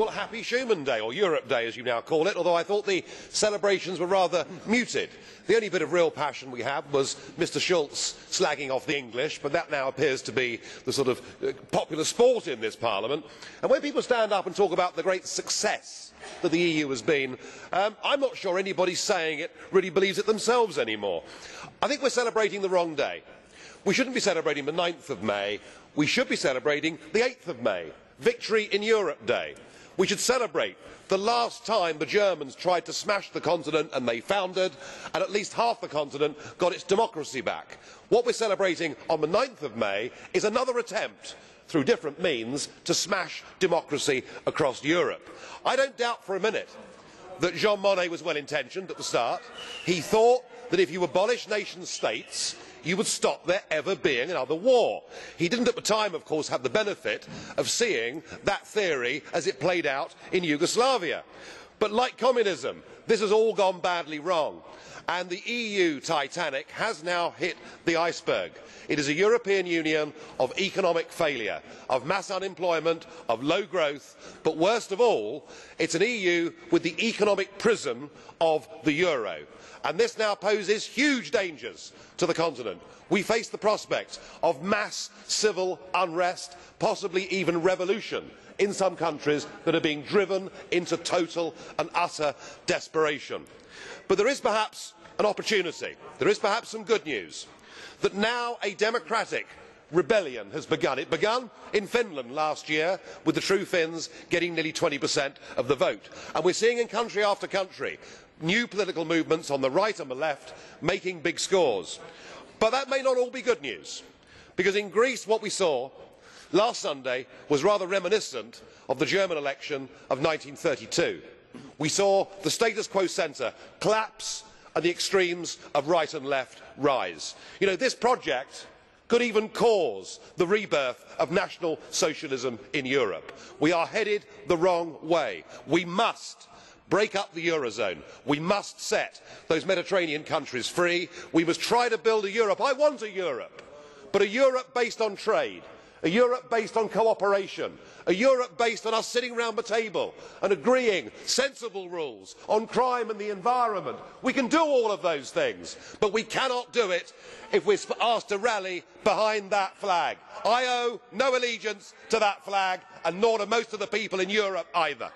Well, happy Schuman Day, or Europe Day as you now call it, although I thought the celebrations were rather muted. The only bit of real passion we had was Mr Schulz slagging off the English, but that now appears to be the sort of popular sport in this Parliament. And when people stand up and talk about the great success that the EU has been, I'm not sure anybody saying it really believes it themselves anymore. I think we're celebrating the wrong day. We shouldn't be celebrating the 9th of May, we should be celebrating the 8th of May, Victory in Europe Day. We should celebrate the last time the Germans tried to smash the continent and they foundered, and at least half the continent got its democracy back. What we're celebrating on the 9th of May is another attempt, through different means, to smash democracy across Europe. I don't doubt for a minute that Jean Monnet was well intentioned at the start. He thought that if you abolish nation states, you would stop there ever being another war. He didn't at the time, of course, have the benefit of seeing that theory as it played out in Yugoslavia. But like communism, this has all gone badly wrong. And the EU Titanic has now hit the iceberg. It is a European Union of economic failure, of mass unemployment, of low growth, but worst of all, it's an EU with the economic prism of the euro. And this now poses huge dangers to the continent. We face the prospect of mass civil unrest, possibly even revolution, in some countries that are being driven into total and utter desperation. But there is perhaps an opportunity, there is perhaps some good news, that now a democratic rebellion has begun. It began in Finland last year, with the True Finns getting nearly 20% of the vote. And we're seeing in country after country new political movements on the right and the left making big scores. But that may not all be good news, because in Greece what we saw last Sunday was rather reminiscent of the German election of 1932. We saw the status quo centre collapse and the extremes of right and left rise. You know, this project could even cause the rebirth of National Socialism in Europe. We are headed the wrong way. We must break up the Eurozone. We must set those Mediterranean countries free. We must try to build a Europe. I want a Europe, but a Europe based on trade, a Europe based on cooperation, a Europe based on us sitting round the table and agreeing sensible rules on crime and the environment. We can do all of those things, but we cannot do it if we're asked to rally behind that flag. I owe no allegiance to that flag, and nor do most of the people in Europe either.